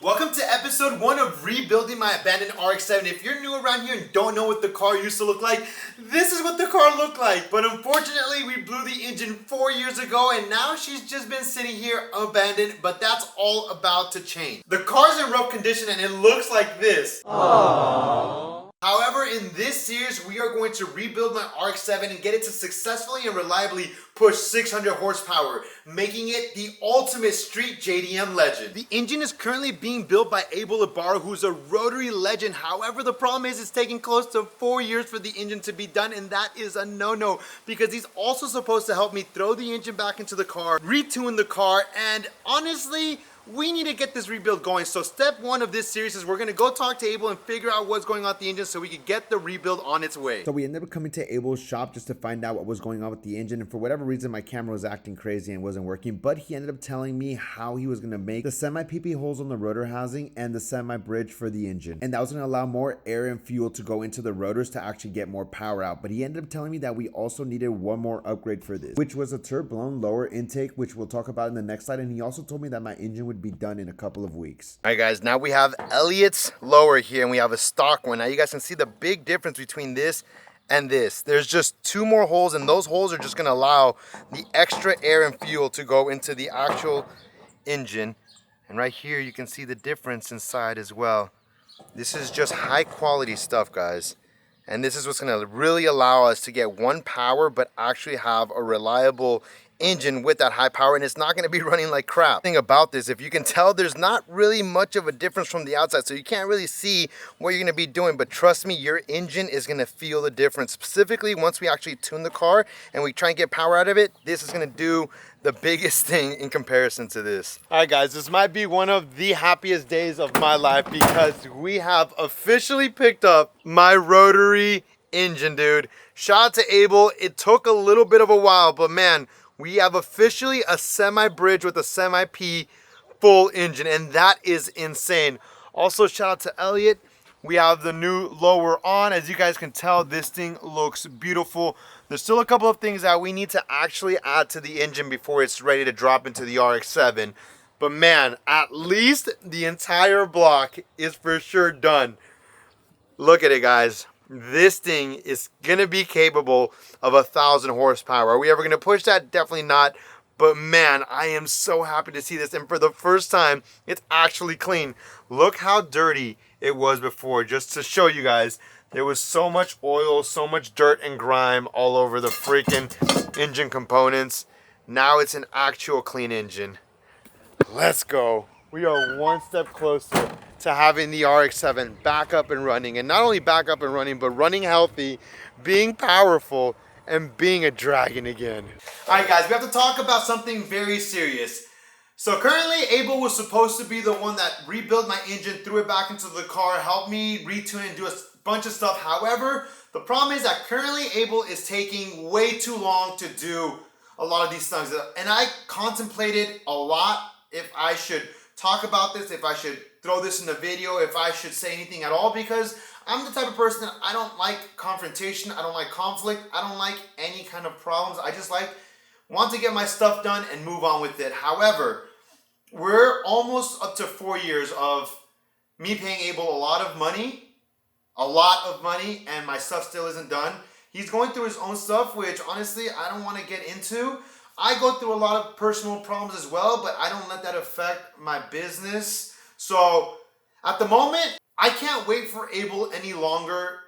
Welcome to episode 1 of Rebuilding My Abandoned RX7. If you're new around here and don't know what the car used to look like, this is what the car looked like. But unfortunately, we blew the engine 4 years ago and now she's just been sitting here abandoned, but that's all about to change. The car's in rough condition and it looks like this. Aww. However, in this series, we are going to rebuild my RX7 and get it to successfully and reliably push 600 horsepower, making it the ultimate street JDM legend. The engine is currently being built by Abel Ibarra, who's a rotary legend. However, the problem is it's taking close to 4 years for the engine to be done, and that is a no-no because he's also supposed to help me throw the engine back into the car, retune the car, and honestly, we need to get this rebuild going. So step 1 of this series is we're gonna go talk to Abel and figure out what's going on with the engine so we can get the rebuild on its way. So we ended up coming to Abel's shop just to find out what was going on with the engine, and for whatever reason my camera was acting crazy and wasn't working, but he ended up telling me how he was gonna make the semi-PP holes on the rotor housing and the semi-bridge for the engine, and that was gonna allow more air and fuel to go into the rotors to actually get more power out. But he ended up telling me that we also needed one more upgrade for this, which was a turb-blown lower intake, which we'll talk about in the next slide. And he also told me that my engine would be done in a couple of weeks. All right guys, now we have Elliot's lower here and we have a stock one. Now you guys can see the big difference between this and this. There's just 2 more holes, and those holes are just gonna allow the extra air and fuel to go into the actual engine. And right here you can see the difference inside as well. This is just high quality stuff, guys. And this is what's gonna really allow us to get one power but actually have a reliable engine with that high power, and it's not going to be running like crap. The thing about this, if you can tell, there's not really much of a difference from the outside, so you can't really see what you're going to be doing, but trust me, your engine is going to feel the difference. Specifically, once we actually tune the car and we try and get power out of it, this is going to do the biggest thing in comparison to this. All right guys, this might be one of the happiest days of my life because we have officially picked up my rotary engine, dude. Shout out to Abel. It took a little bit of a while, but man, we have officially a semi-bridge with a semi-P full engine, and that is insane. Also, shout out to Elliot. We have the new lower on. As you guys can tell, this thing looks beautiful. There's still a couple of things that we need to actually add to the engine before it's ready to drop into the RX-7. But man, at least the entire block is for sure done. Look at it, guys. This thing is gonna be capable of 1,000 horsepower. Are we ever gonna push that? Definitely not. But man, I am so happy to see this. And for the first time, it's actually clean. Look how dirty it was before. Just to show you guys, there was so much oil, so much dirt and grime all over the freaking engine components. Now it's an actual clean engine. Let's go. We are one step closer to having the RX-7 back up and running, and not only back up and running, but running healthy, being powerful, and being a dragon again. All right guys, we have to talk about something very serious. So currently Abel was supposed to be the one that rebuilt my engine, threw it back into the car, helped me retune it and do a bunch of stuff. However, the problem is that currently Abel is taking way too long to do a lot of these things. And I contemplated a lot if I should talk about this, if I should throw this in the video, if I should say anything at all, because I'm the type of person that I don't like confrontation, I don't like conflict, I don't like any kind of problems. I just want to get my stuff done and move on with it. However, we're almost up to 4 years of me paying Abel a lot of money, and my stuff still isn't done. He's going through his own stuff, which honestly I don't want to get into. I go through a lot of personal problems as well, but I don't let that affect my business. So at the moment, I can't wait for Abel any longer.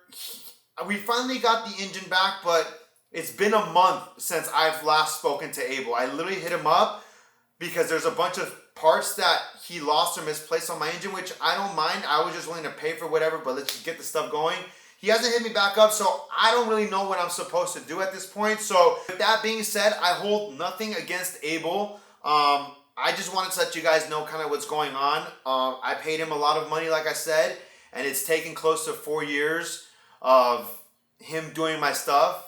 We finally got the engine back, but it's been a month since I've last spoken to Abel. I literally hit him up because there's a bunch of parts that he lost or misplaced on my engine, which I don't mind. I was just willing to pay for whatever, but let's just get the stuff going. He hasn't hit me back up, so I don't really know what I'm supposed to do at this point. So with that being said, I hold nothing against Abel. I just wanted to let you guys know kind of what's going on. I paid him a lot of money, like I said, and it's taken close to 4 years of him doing my stuff.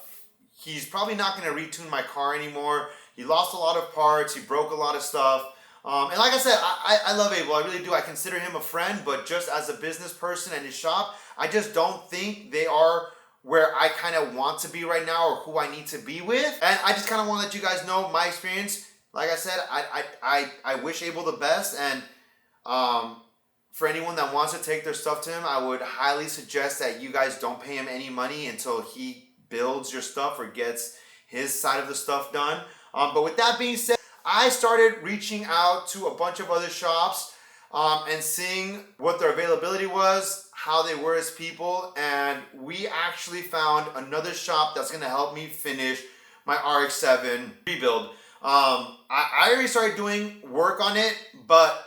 He's probably not going to retune my car anymore. He lost a lot of parts. He broke a lot of stuff. And like I said, I love Abel. I really do. I consider him a friend, but just as a business person and his shop, I just don't think they are where I kind of want to be right now or who I need to be with. And I just kind of want to let you guys know my experience. Like I said, I wish Abel the best, and for anyone that wants to take their stuff to him, I would highly suggest that you guys don't pay him any money until he builds your stuff or gets his side of the stuff done. But with that being said, I started reaching out to a bunch of other shops and seeing what their availability was, how they were as people, and we actually found another shop that's gonna help me finish my RX-7 rebuild. I already started doing work on it, but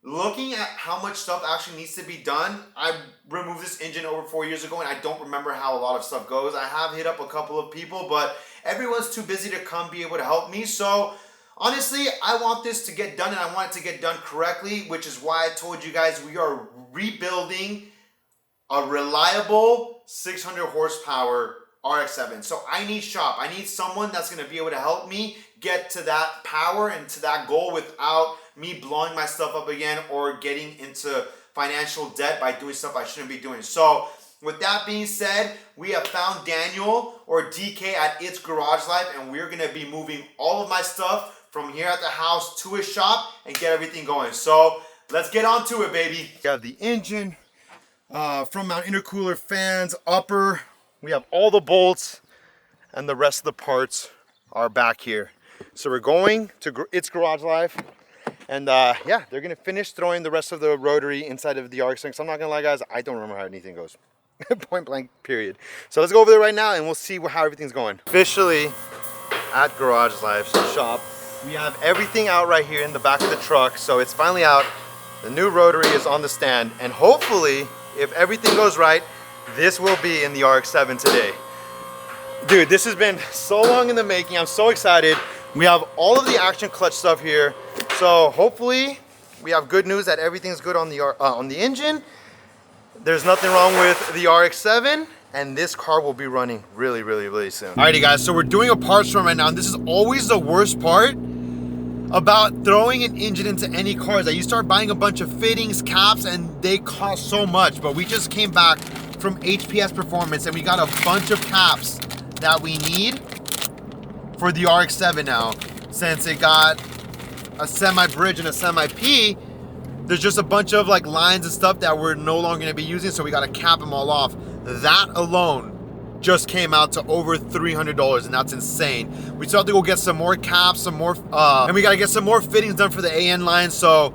looking at how much stuff actually needs to be done, I removed this engine over 4 years ago and I don't remember how a lot of stuff goes. I have hit up a couple of people, but everyone's too busy to come be able to help me. So honestly, I want this to get done and I want it to get done correctly, which is why I told you guys we are rebuilding a reliable 600 horsepower RX-7. So I need shop. I need someone that's going to be able to help me get to that power and to that goal without me blowing my stuff up again or getting into financial debt by doing stuff I shouldn't be doing. So with that being said, we have found Daniel or DK at It's Garage Life, and we're going to be moving all of my stuff from here at the house to his shop and get everything going. So let's get on to it, baby. We have the engine from mount intercooler, fans, upper. We have all the bolts and the rest of the parts are back here. So we're going to It's Garage Life, and yeah, they're gonna finish throwing the rest of the rotary inside of the RX-7. So I'm not gonna lie, guys, I don't remember how anything goes. Point blank, period. So let's go over there right now and we'll see how everything's going. Officially at Garage Life's shop, we have everything out right here in the back of the truck. So it's finally out. The new rotary is on the stand, and hopefully, if everything goes right, this will be in the RX-7 today. Dude, this has been so long in the making. I'm so excited. We have all of the action clutch stuff here. So hopefully we have good news that everything's good on the engine. There's nothing wrong with the RX-7, and this car will be running really, really, really soon. Alrighty guys, so we're doing a parts run right now, and this is always the worst part about throwing an engine into any cars. That you start buying a bunch of fittings, caps, and they cost so much. But we just came back from HPS Performance and we got a bunch of caps that we need for the RX-7 now. Since it got a semi-bridge and a semi-P, there's just a bunch of like lines and stuff that we're no longer gonna be using, so we gotta cap them all off. That alone just came out to over $300, and that's insane. We still have to go get some more caps, some more, and we gotta get some more fittings done for the AN line. So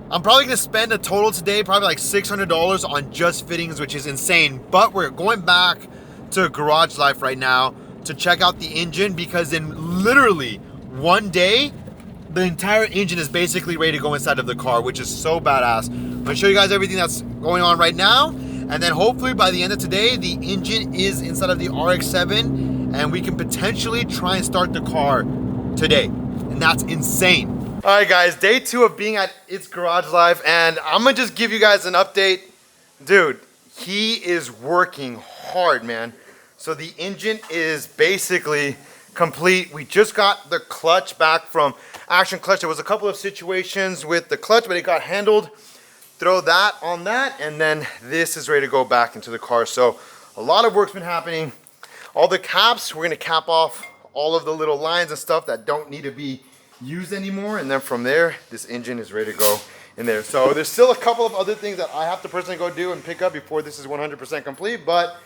I'm probably gonna spend a total today, probably like $600 on just fittings, which is insane. But we're going back to Garage Life right now to check out the engine, because in literally one day, the entire engine is basically ready to go inside of the car, which is so badass. I'm gonna show you guys everything that's going on right now, and then hopefully by the end of today, the engine is inside of the RX-7 and we can potentially try and start the car today. And that's insane. All right guys, day 2 of being at It's Garage Life, and I'm gonna just give you guys an update. Dude, he is working hard, man. So the engine is basically complete. We just got the clutch back from Action Clutch. There was a couple of situations with the clutch, but it got handled. Throw that on that, and then this is ready to go back into the car. So a lot of work's been happening. All the caps, we're gonna cap off all of the little lines and stuff that don't need to be used anymore, and then from there, this engine is ready to go in there. So there's still a couple of other things that I have to personally go do and pick up before this is 100% complete, but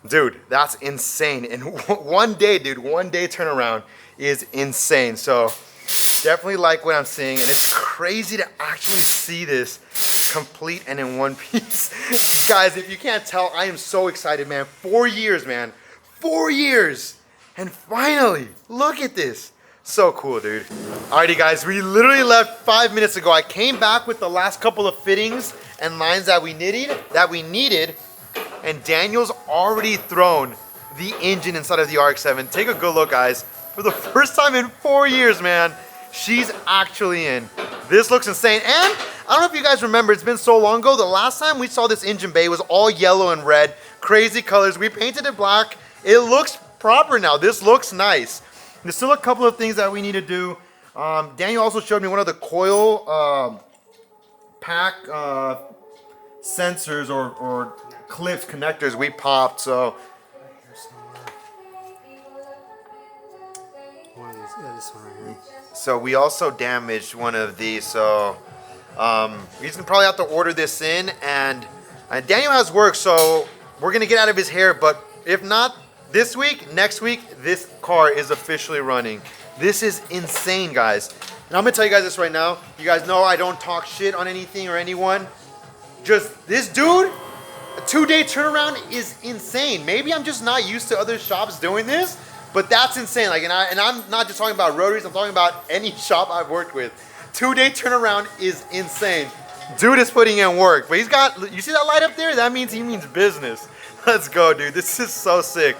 dude, that's insane. In one day, dude, one day turnaround is insane. So definitely like what I'm seeing, and it's crazy to actually see this complete and in one piece. Guys, if you can't tell, I am so excited, man. 4 years, man. 4 years. And finally, look at this. So cool, dude. Alrighty, guys, we literally left 5 minutes ago. I came back with the last couple of fittings and lines that we needed, and Daniel's already thrown the engine inside of the RX-7. Take a good look, guys. For the first time in 4 years, man, she's actually in. This looks insane. And I don't know if you guys remember, it's been so long ago. The last time we saw this engine bay was all yellow and red, crazy colors. We painted it black. It looks proper now. This looks nice. There's still a couple of things that we need to do. Daniel also showed me one of the coil pack sensors or clips, connectors we popped. So one of these, yeah, this one right here. So we also damaged one of these, so He's gonna probably have to order this in, and Daniel has work, so we're gonna get out of his hair, but if not this week, next week, this car is officially running. This is insane, guys. And I'm gonna tell you guys this right now. You guys know I don't talk shit on anything or anyone. Just this dude, a 2-day turnaround is insane. Maybe I'm just not used to other shops doing this, but that's insane. Like, and I'm not just talking about rotaries, I'm talking about any shop I've worked with. 2-day turnaround is insane. Dude is putting in work, but he's got, you see that light up there? That means he means business. Let's go, dude. This is so sick.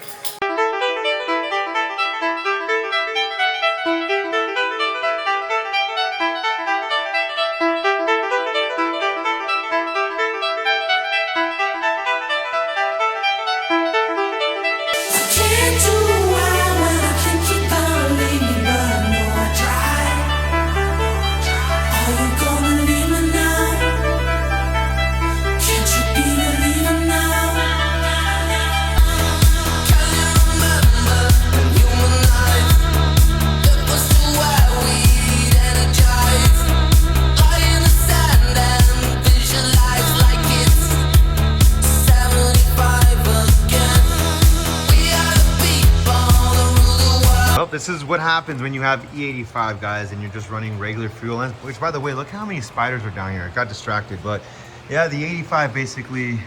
This is what happens when you have E85, guys, and you're just running regular fuel lines. Which, by the way, look how many spiders are down here. I got distracted, but yeah, the 85 basically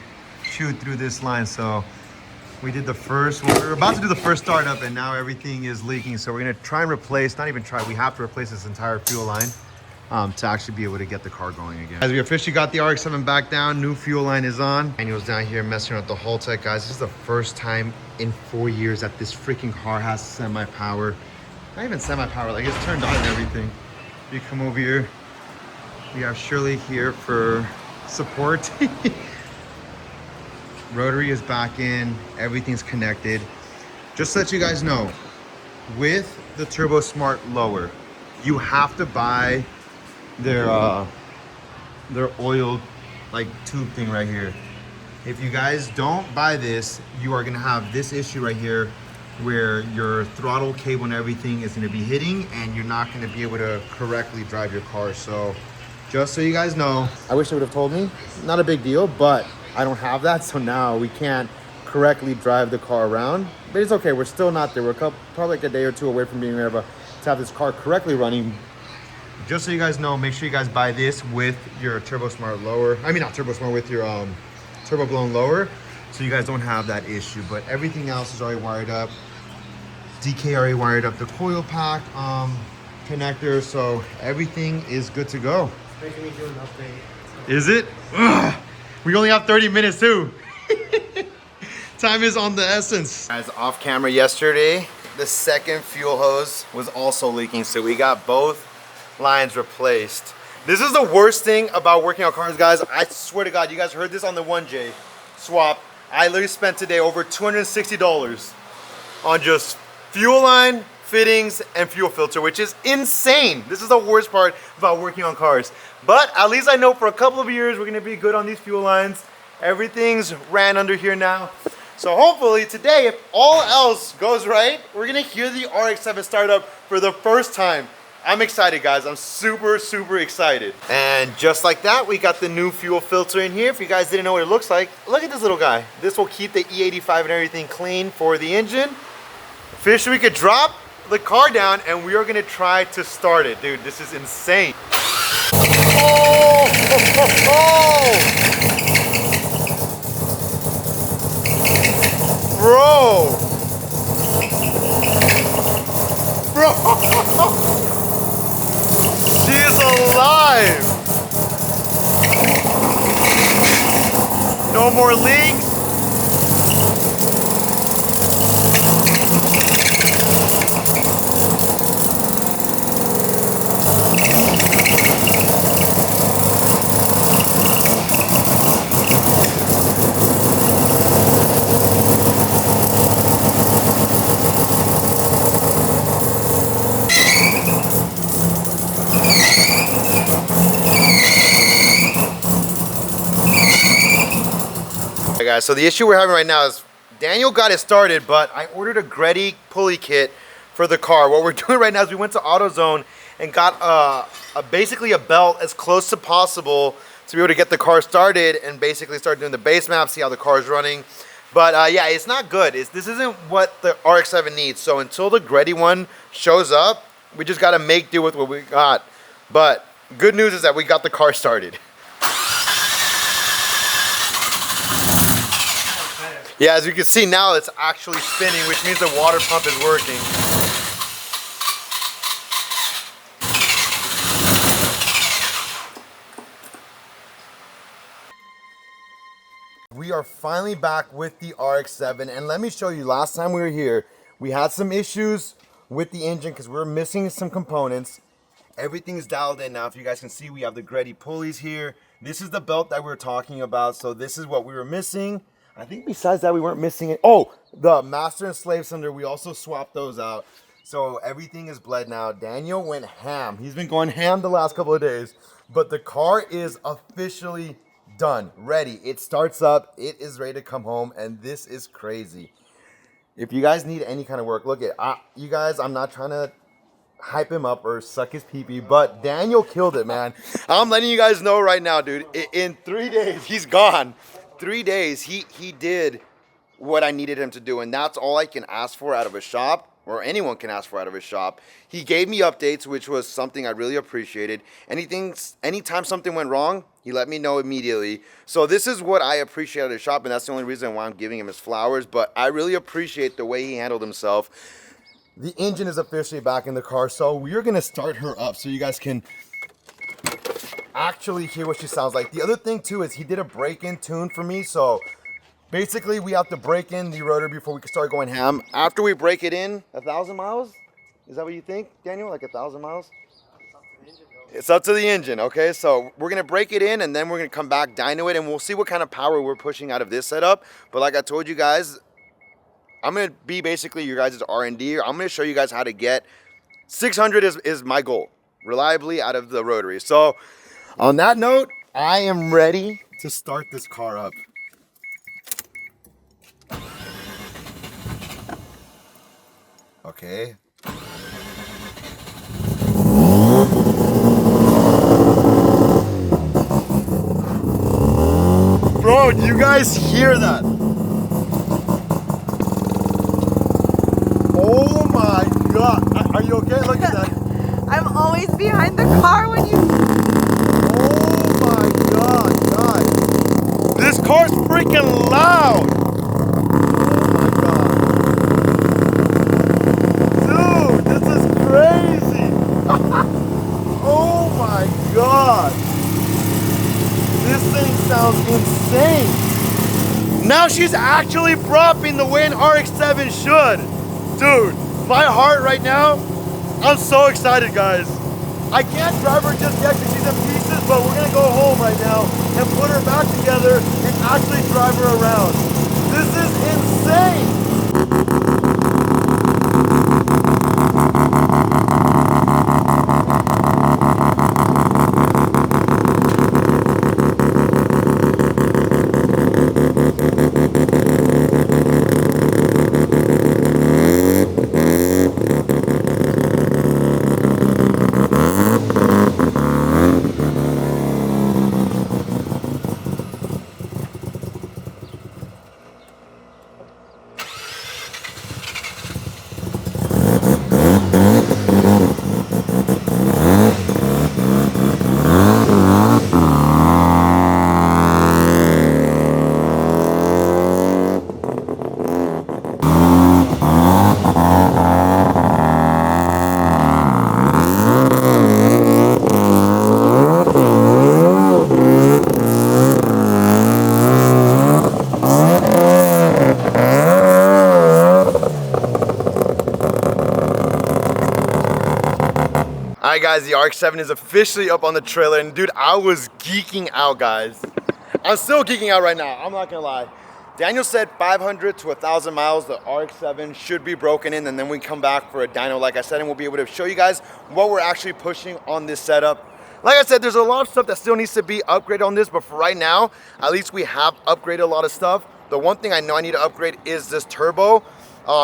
chewed through this line. So we did the first, we're about to do the first startup, and now everything is leaking. So we're gonna try and replace, not even try, we have to replace this entire fuel line to actually be able to get the car going again. As we officially got the RX-7 back down, new fuel line is on. Daniel's down here messing around with the whole tech, guys. This is the first time in 4 years that this freaking car has semi-power. Not even semi-power, like it's turned on and everything. You come over here, we have Shirley here for support. Rotary is back in, everything's connected. Just to let you guys know, with the Turbo Smart lower, you have to buy their oiled like tube thing right here. If you guys don't buy this, you are gonna have this issue right here where your throttle cable and everything is gonna be hitting, and you're not gonna be able to correctly drive your car. So just so you guys know, I wish they would have told me, not a big deal, but I don't have that, so now we can't correctly drive the car around. But it's okay, we're still not there. We're probably like a day or two away from being able to have this car correctly running. Just so you guys know, make sure you guys buy this with your Turbo Smart lower. I mean, not Turbo Smart, with your Turbo Blown lower, so you guys don't have that issue. But everything else is already wired up. DK already wired up the coil pack connector, so everything is good to go. It's making me do an update. Is it? Ugh. We only have 30 minutes too. Time is on the essence. Guys, off camera yesterday, the second fuel hose was also leaking, so we got both lines replaced. This is the worst thing about working on cars, guys. I swear to God, you guys heard this on the 1J swap. I literally spent today over $260 on just fuel line, fittings, and fuel filter, which is insane. This is the worst part about working on cars. But at least I know for a couple of years we're gonna be good on these fuel lines. Everything's ran under here now. So hopefully today, if all else goes right, we're gonna hear the RX-7 start up for the first time. I'm excited, guys. I'm super, super excited. And just like that, we got the new fuel filter in here. If you guys didn't know what it looks like, look at this little guy. This will keep the E85 and everything clean for the engine. Officially, we could drop the car down and we are gonna try to start it. Dude, this is insane. Oh, oh, oh, oh. Bro. She's alive. No more leaks. Guys, so the issue we're having right now is Daniel got it started, but I ordered a Greddy pulley kit for the car. What we're doing right now is we went to AutoZone and got basically a belt as close as possible to be able to get the car started and basically start doing the base map, see how the car is running. But yeah, it's not good. This isn't what the RX-7 needs. So until the Greddy one shows up, we just got to make do with what we got. But good news is that we got the car started. Yeah, as you can see now, it's actually spinning, which means the water pump is working. We are finally back with the RX-7, and let me show you, last time we were here, we had some issues with the engine because we were missing some components. Everything's dialed in now. If you guys can see, we have the Greddy pulleys here. This is the belt that we were talking about, so this is what we were missing. I think besides that, we weren't missing it. Oh, the master and slave cylinder, we also swapped those out. So everything is bled now. Daniel went ham. He's been going ham the last couple of days, but the car is officially done, ready. It starts up, it is ready to come home, and this is crazy. If you guys need any kind of work, look at you guys, I'm not trying to hype him up or suck his pee-pee, but Daniel killed it, man. I'm letting you guys know right now, dude, in 3 days, he's gone. 3 days, he did what I needed him to do, and that's all I can ask for out of a shop, or anyone can ask for out of a shop. He gave me updates, which was something I really appreciated. Anytime something went wrong, he let me know immediately. So this is what I appreciate at a shop, and that's the only reason why I'm giving him his flowers, but I really appreciate the way he handled himself. The engine is officially back in the car, so we're gonna start her up so you guys can actually hear what she sounds like. The other thing too is he did a break-in tune for me, so basically we have to break in the rotor before we can start going ham. After we break it in, 1,000 miles? Is that what you think, Daniel? Like 1,000 miles? It's up to the engine, okay? So we're gonna break it in and then we're gonna come back, dyno it, and we'll see what kind of power we're pushing out of this setup. But like I told you guys, I'm gonna be basically your guys' R&D. I'm gonna show you guys how to get 600 is my goal, reliably out of the rotary. So on that note, I am ready to start this car up. Okay. Bro, do you guys hear that? Oh my God. Are you okay? Look at that. I'm always behind the car when you... Oh my God, guys. This car's freaking loud. Oh my God. Dude, this is crazy. Oh my God. This thing sounds insane. Now she's actually propping the way an RX-7 should. Dude, my heart right now, I'm so excited, guys. I can't drive her just yet because she's in pieces, but we're gonna go home right now and put her back together and actually drive her around. This is insane. Alright guys, the RX-7 is officially up on the trailer, and dude, I was geeking out, guys. I'm still geeking out right now, I'm not gonna lie. Daniel said 500 to 1,000 miles, the RX-7 should be broken in, and then we come back for a dyno, like I said, and we'll be able to show you guys what we're actually pushing on this setup. Like I said, there's a lot of stuff that still needs to be upgraded on this, but for right now, at least we have upgraded a lot of stuff. The one thing I know I need to upgrade is this turbo,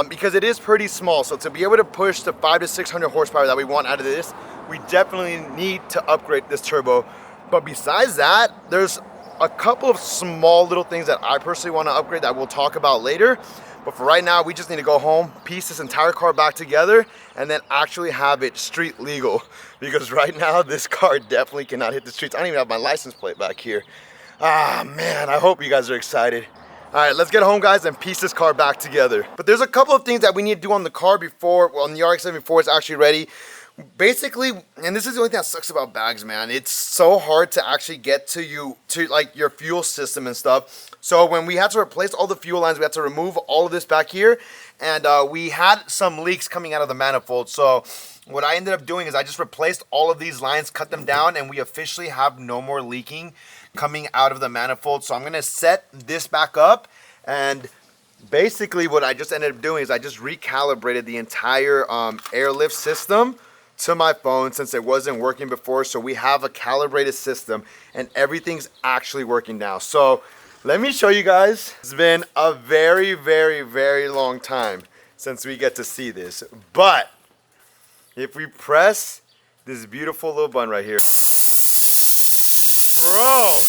because it is pretty small. So to be able to push the 500 to 600 horsepower that we want out of this, we definitely need to upgrade this turbo. But besides that, there's a couple of small little things that I personally want to upgrade that we'll talk about later. But for right now, we just need to go home, piece this entire car back together, and then actually have it street legal. Because right now, this car definitely cannot hit the streets. I don't even have my license plate back here. Ah, man, I hope you guys are excited. All right, let's get home, guys, and piece this car back together. But there's a couple of things that we need to do on the car before, well, on the RX-7 before it's actually ready. Basically, and this is the only thing that sucks about bags, man. It's so hard to actually get to like your fuel system and stuff. So when we had to replace all the fuel lines, we had to remove all of this back here, and we had some leaks coming out of the manifold. So what I ended up doing is I just replaced all of these lines, cut them down, and we officially have no more leaking coming out of the manifold. So I'm gonna set this back up, and basically what I just ended up doing is I just recalibrated the entire airlift system to my phone since it wasn't working before. So we have a calibrated system and everything's actually working now. So let me show you guys. It's been a very, very, very long time since we get to see this. But if we press this beautiful little button right here, bro,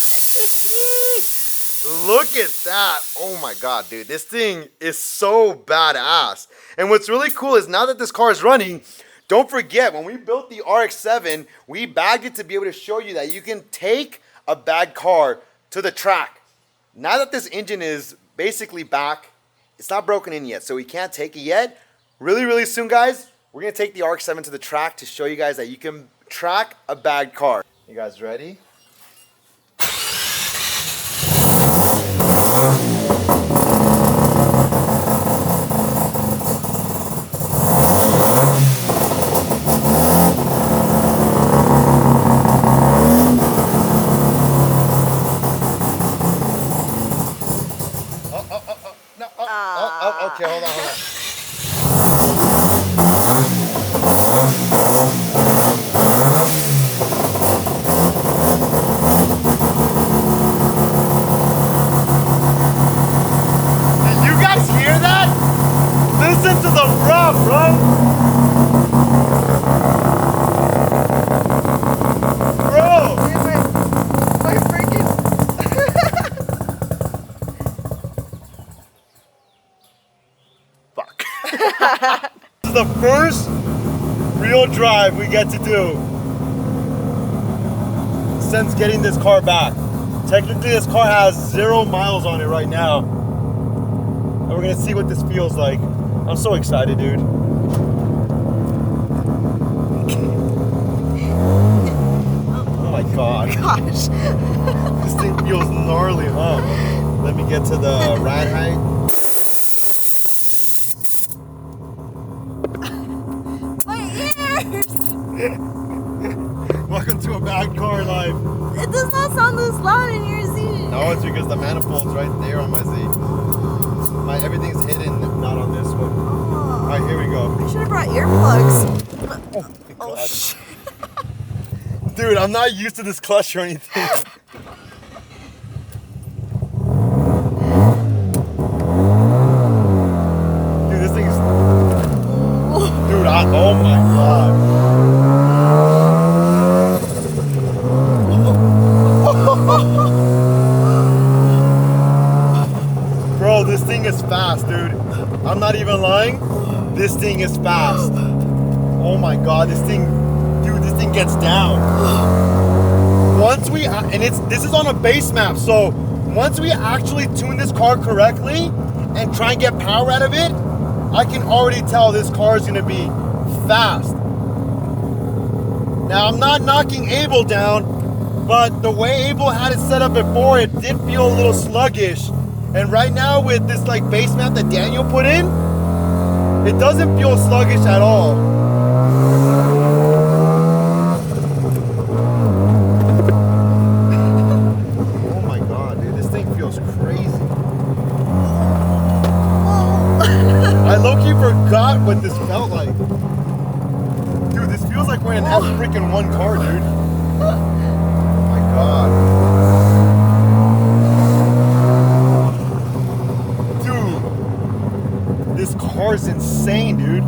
look at that. Oh my God, dude, this thing is so badass. And what's really cool is now that this car is running, don't forget, when we built the RX-7, we bagged it to be able to show you that you can take a bagged car to the track. Now that this engine is basically back, it's not broken in yet, so we can't take it yet. Really, really soon, guys, we're gonna take the RX-7 to the track to show you guys that you can track a bagged car. You guys ready? Okay, hold on. Did you guys hear that? Listen to the rough, bro. Bro. My freaking... Fuck. This is the first real drive we get to do since getting this car back. Technically, this car has 0 miles on it right now. And we're gonna see what this feels like. I'm so excited, dude. Oh my God. Gosh. This thing feels gnarly, huh? Let me get to the ride height. My ears! Welcome to a bad car life. It does not sound this loud in your seat. No, it's because the manifold's right there on my seat. Everything's hidden, not on this one. All right, here we go. I should have brought earplugs. Oh shit. Dude, I'm not used to this clutch or anything. Dude, this thing's... Dude, oh my God. Bro, this thing is fast, dude. I'm not even lying. This thing is fast. Oh my God, this thing, dude, this thing gets down. Once we, and this is on a base map, so once we actually tune this car correctly and try and get power out of it, I can already tell this car is gonna be fast. Now, I'm not knocking Abel down, but the way Abel had it set up before, it did feel a little sluggish. And right now with this like base map that Daniel put in, it doesn't feel sluggish at all. Oh my God, dude, this thing feels crazy. I low-key forgot what this felt like. Dude, this feels like we're in an F-freaking-1 car, dude. Oh my God. This car is insane, dude.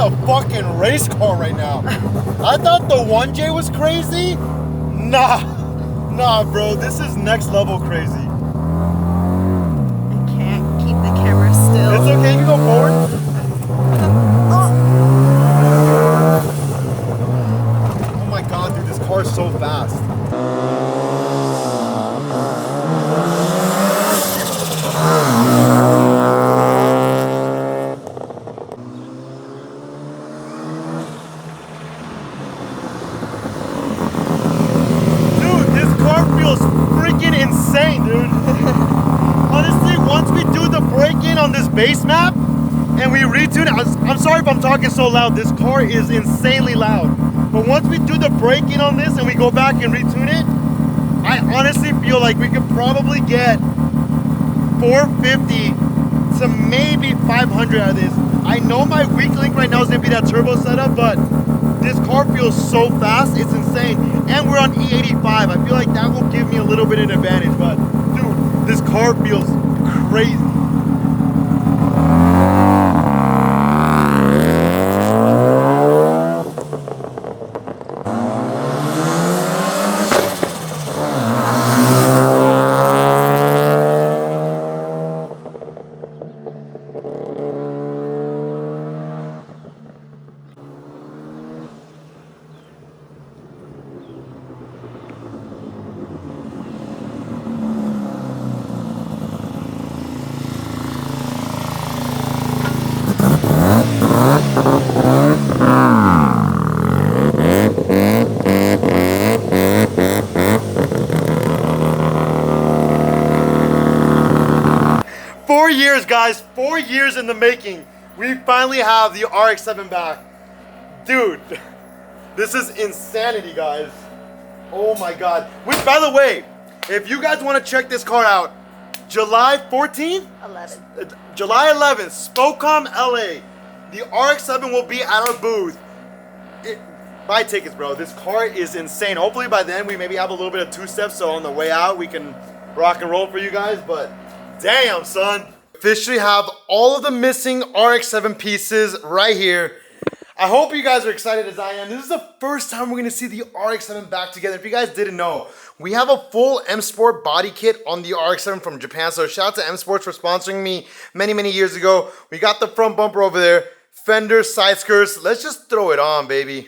a fucking race car right now. I thought the 1J was crazy. Nah, bro, this is next level crazy. I can't keep the camera still. It's okay, you can go forward. Oh my god, dude, this car is so fast. Freaking insane, dude. Honestly, once we do the break-in on this base map and we retune it, I'm sorry if I'm talking so loud, this car is insanely loud. But once we do the break-in on this and we go back and retune it, I honestly feel like we could probably get 450 to maybe 500 out of this. I know my weak link right now is gonna be that turbo setup, but this car feels so fast, it's insane. And we're on E85. I feel like that will give me a little bit of an advantage, but dude, this car feels crazy. Guys, 4 years in the making, we finally have the RX-7 back. Dude, this is insanity, guys. Oh my god. Which, by the way, if you guys want to check this car out, July 14th? 11. July 11th, Spokane, LA. The RX-7 will be at our booth. Buy tickets, bro. This car is insane. Hopefully by then we maybe have a little bit of two-step, so on the way out we can rock and roll for you guys, but damn, son. Officially have all of the missing RX-7 pieces right here. I hope you guys are excited as I am. This is the first time we're gonna see the RX-7 back together. If you guys didn't know, we have a full M Sport body kit on the RX-7 from Japan. So shout out to M Sports for sponsoring me many years ago. We got the front bumper over there, fenders, side skirts. Let's just throw it on, baby.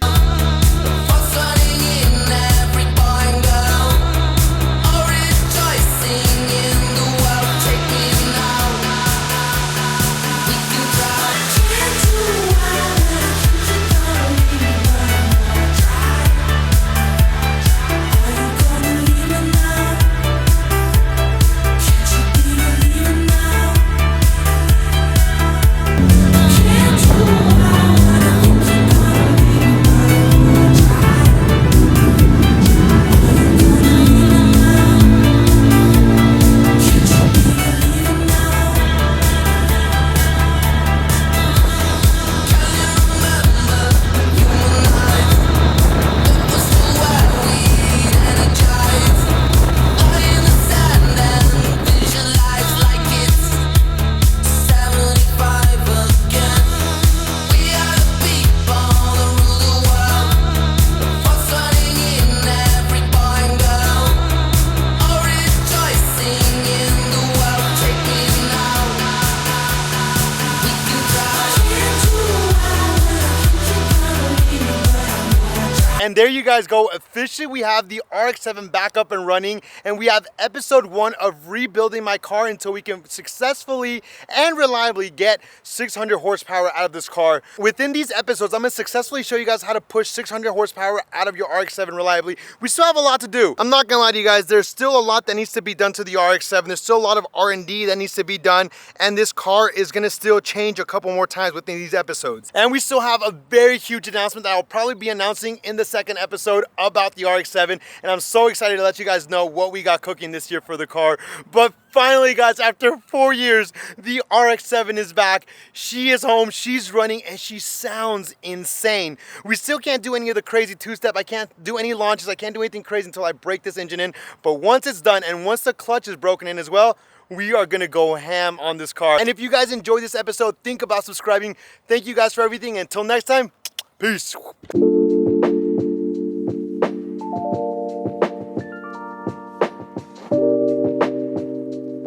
And there you guys go. Officially, we have the RX-7 back up and running, and we have episode 1 of rebuilding my car until we can successfully and reliably get 600 horsepower out of this car. Within these episodes, I'm gonna successfully show you guys how to push 600 horsepower out of your RX-7 reliably. We still have a lot to do. I'm not gonna lie to you guys, there's still a lot that needs to be done to the RX-7. There's still a lot of R&D that needs to be done, and this car is gonna still change a couple more times within these episodes. And we still have a very huge announcement that I'll probably be announcing in the second episode about the RX-7, and I'm so excited to let you guys know what we got cooking this year for the car. But finally, guys, after 4 years, the RX-7 is back. She is home, she's running, and she sounds insane. We still can't do any of the crazy two-step. I can't do any launches. I can't do anything crazy until I break this engine in. But once it's done, and once the clutch is broken in as well, we are gonna go ham on this car. And if you guys enjoyed this episode, think about subscribing. Thank you guys for everything. Until next time, peace.